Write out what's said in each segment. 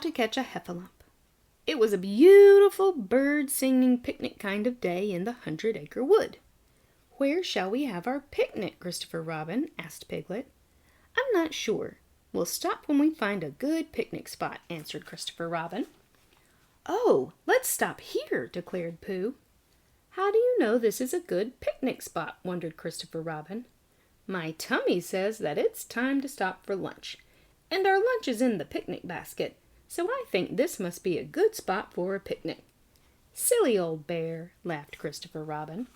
to catch a heffalump. It was a beautiful bird-singing picnic kind of day in the 100-acre wood. "Where shall we have our picnic, Christopher Robin?" asked Piglet. "I'm not sure. We'll stop when we find a good picnic spot," answered Christopher Robin. "Oh, let's stop here," declared Pooh. "How do you know this is a good picnic spot?" wondered Christopher Robin. "My tummy says that it's time to stop for lunch, and our lunch is in the picnic basket, so I think this must be a good spot for a picnic." "Silly old bear," laughed Christopher Robin.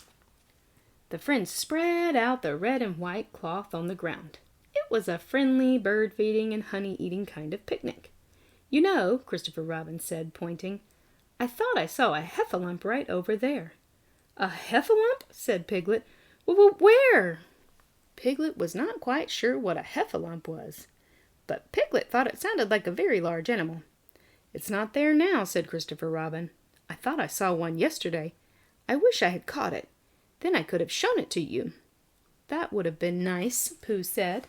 The friends spread out the red and white cloth on the ground. It was a friendly, bird-feeding and honey-eating kind of picnic. "You know," Christopher Robin said, pointing, "I thought I saw a heffalump right over there." "A heffalump?" said Piglet. "Where?" Piglet was not quite sure what a heffalump was, but Piglet thought it sounded like a very large animal. "It's not there now," said Christopher Robin. "I thought I saw one yesterday. I wish I had caught it. Then I could have shown it to you." "That would have been nice," Pooh said.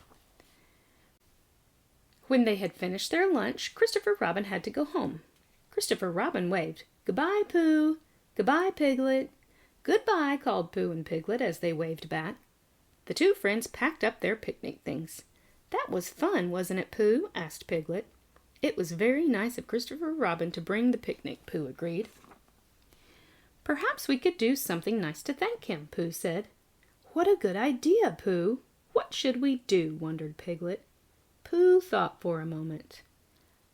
When they had finished their lunch, Christopher Robin had to go home. Christopher Robin waved. "Goodbye, Pooh. Goodbye, Piglet." "Goodbye," called Pooh and Piglet as they waved back. The two friends packed up their picnic things. "That was fun, wasn't it, Pooh?" asked Piglet. "It was very nice of Christopher Robin to bring the picnic," Pooh agreed. "Perhaps we could do something nice to thank him," Pooh said. "What a good idea, Pooh! What should we do?" wondered Piglet. Pooh thought for a moment.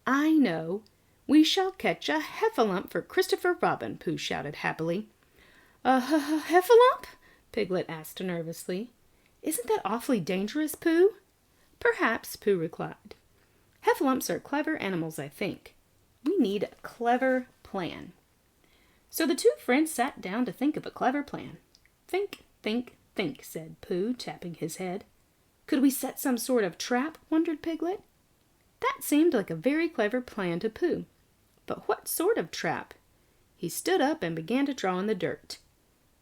"I know! We shall catch a heffalump for Christopher Robin!" Pooh shouted happily. "A heffalump?" Piglet asked nervously. "Isn't that awfully dangerous, Pooh?" "Perhaps," Pooh replied. "Heffalumps are clever animals, I think. We need a clever plan." So the two friends sat down to think of a clever plan. "Think, think, think," said Pooh, tapping his head. "Could we set some sort of trap?" wondered Piglet. That seemed like a very clever plan to Pooh. But what sort of trap? He stood up and began to draw in the dirt.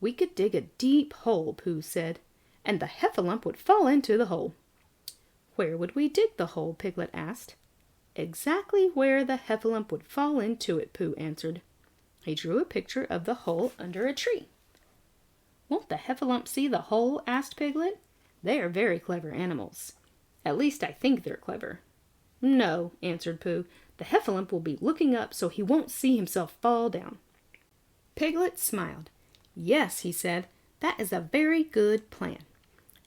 "We could dig a deep hole," Pooh said, "and the heffalump would fall into the hole." "Where would we dig the hole?" Piglet asked. "Exactly where the heffalump would fall into it," Pooh answered. He drew a picture of the hole under a tree. "Won't the heffalump see the hole?" asked Piglet. "They are very clever animals. At least I think they're clever." "No," answered Pooh. "The heffalump will be looking up so he won't see himself fall down." Piglet smiled. "Yes," he said, "that is a very good plan.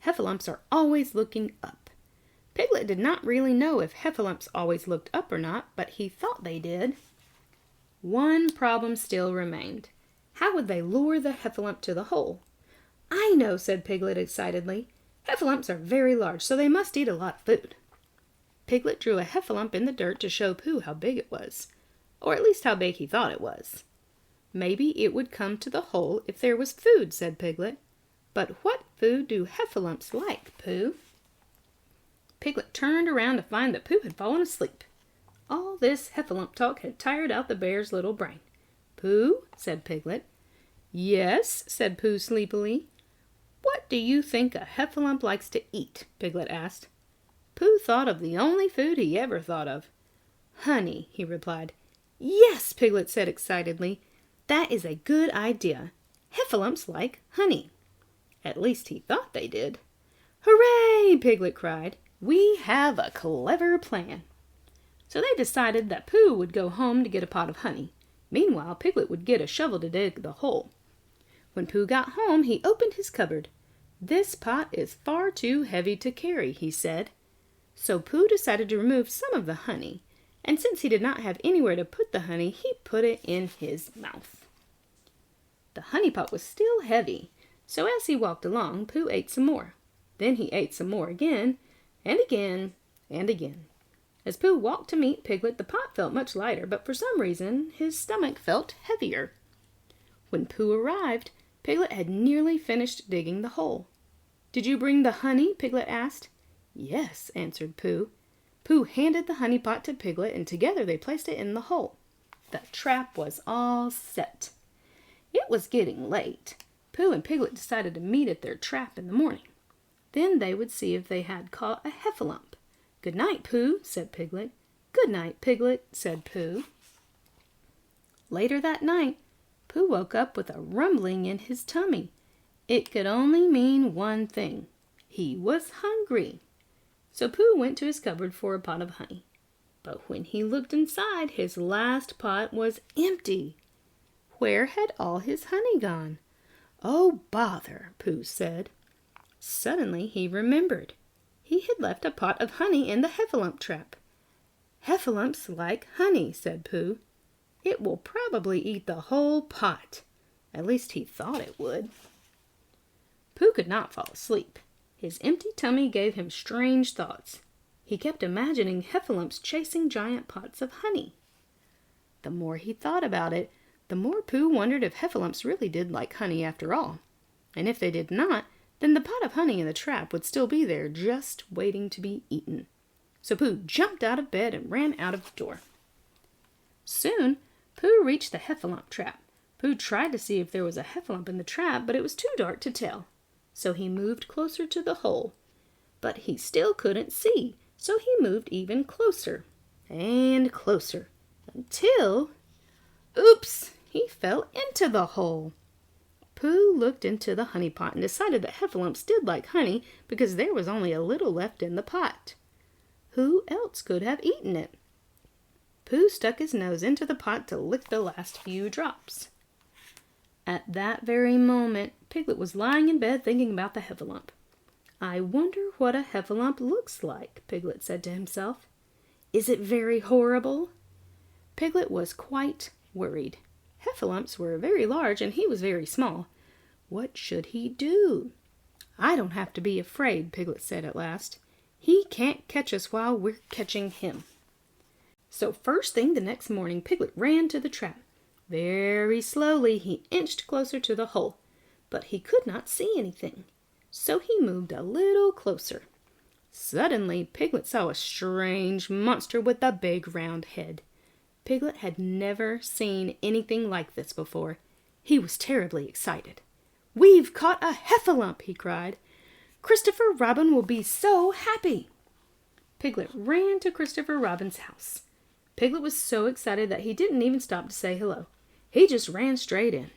Heffalumps are always looking up." Piglet did not really know if heffalumps always looked up or not, but he thought they did. One problem still remained. How would they lure the heffalump to the hole? "I know," said Piglet excitedly. "Heffalumps are very large, so they must eat a lot of food." Piglet drew a heffalump in the dirt to show Pooh how big it was, or at least how big he thought it was. "Maybe it would come to the hole if there was food," said Piglet. "But what food do heffalumps like, Pooh?" Piglet turned around to find that Pooh had fallen asleep. All this heffalump talk had tired out the bear's little brain. "Pooh," said Piglet. "Yes," said Pooh sleepily. "What do you think a heffalump likes to eat?" Piglet asked. Pooh thought of the only food he ever thought of. "Honey," he replied. "Yes," Piglet said excitedly. "That is a good idea. Heffalumps like honey." At least he thought they did. "Hooray!" Piglet cried. "We have a clever plan." So they decided that Pooh would go home to get a pot of honey. Meanwhile, Piglet would get a shovel to dig the hole. When Pooh got home, he opened his cupboard. "This pot is far too heavy to carry," he said. So Pooh decided to remove some of the honey, and since he did not have anywhere to put the honey, he put it in his mouth. The honey pot was still heavy, so as he walked along, Pooh ate some more. Then he ate some more again, and again, and again. As Pooh walked to meet Piglet, the pot felt much lighter, but for some reason his stomach felt heavier. When Pooh arrived, Piglet had nearly finished digging the hole. "Did you bring the honey?" Piglet asked. "Yes," answered Pooh. Pooh handed the honey pot to Piglet, and together they placed it in the hole. The trap was all set. It was getting late. Pooh and Piglet decided to meet at their trap in the morning. Then they would see if they had caught a heffalump. "Good night, Pooh," said Piglet. "Good night, Piglet," said Pooh. Later that night, Pooh woke up with a rumbling in his tummy. It could only mean one thing. He was hungry. So Pooh went to his cupboard for a pot of honey. But when he looked inside, his last pot was empty. Where had all his honey gone? "Oh, bother," Pooh said. Suddenly he remembered. He had left a pot of honey in the Heffalump trap. "Heffalumps like honey," said Pooh. "It will probably eat the whole pot." At least he thought it would. Pooh could not fall asleep. His empty tummy gave him strange thoughts. He kept imagining Heffalumps chasing giant pots of honey. The more he thought about it, the more Pooh wondered if Heffalumps really did like honey after all. And if they did not, then the pot of honey in the trap would still be there, just waiting to be eaten. So Pooh jumped out of bed and ran out of the door. Soon, Pooh reached the Heffalump trap. Pooh tried to see if there was a Heffalump in the trap, but it was too dark to tell. So he moved closer to the hole. But he still couldn't see, so he moved even closer and closer until, oops, he fell into the hole. Pooh looked into the honey pot and decided that Heffalumps did like honey because there was only a little left in the pot. Who else could have eaten it? Pooh stuck his nose into the pot to lick the last few drops. At that very moment, Piglet was lying in bed thinking about the Heffalump. "I wonder what a Heffalump looks like," Piglet said to himself. "Is it very horrible?" Piglet was quite worried. Heffalumps were very large and he was very small. What should he do? "I don't have to be afraid," Piglet said at last. "He can't catch us while we're catching him." So first thing the next morning, Piglet ran to the trap. Very slowly he inched closer to the hole, but he could not see anything. So he moved a little closer. Suddenly, Piglet saw a strange monster with a big round head. Piglet had never seen anything like this before. He was terribly excited. "We've caught a Heffalump!" he cried. "Christopher Robin will be so happy!" Piglet ran to Christopher Robin's house. Piglet was so excited that he didn't even stop to say hello. He just ran straight in.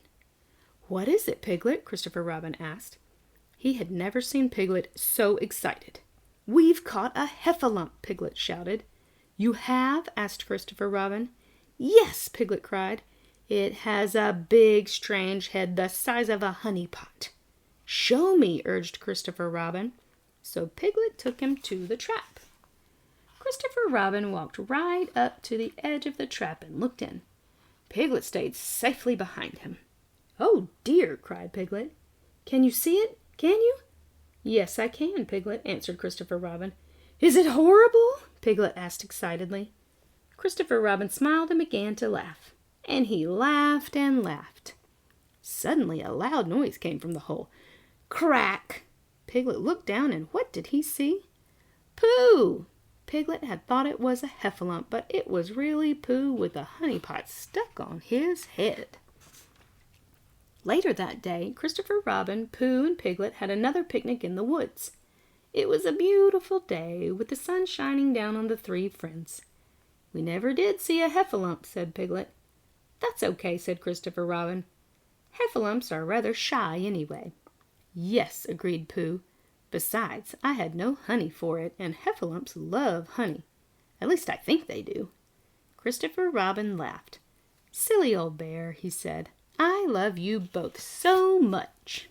"What is it, Piglet?" Christopher Robin asked. He had never seen Piglet so excited. "We've caught a Heffalump!" Piglet shouted. "You have?" asked Christopher Robin. "Yes!" Piglet cried. "It has a big, strange head the size of a honey pot." "Show me," urged Christopher Robin. So Piglet took him to the trap. Christopher Robin walked right up to the edge of the trap and looked in. Piglet stayed safely behind him. "Oh dear!" cried Piglet. "Can you see it? Can you?" "Yes, I can, Piglet," answered Christopher Robin. "Is it horrible?" Piglet asked excitedly. Christopher Robin smiled and began to laugh. And he laughed and laughed. Suddenly a loud noise came from the hole. Crack! Piglet looked down, and what did he see? Pooh! Piglet had thought it was a Heffalump, but it was really Pooh with a honey pot stuck on his head. Later that day, Christopher Robin, Pooh, and Piglet had another picnic in the woods. It was a beautiful day, with the sun shining down on the three friends. "We never did see a Heffalump," said Piglet. "That's okay," said Christopher Robin. "Heffalumps are rather shy anyway." "Yes," agreed Pooh. "Besides, I had no honey for it, and Heffalumps love honey. At least I think they do." Christopher Robin laughed. "Silly old bear," he said. "I love you both so much."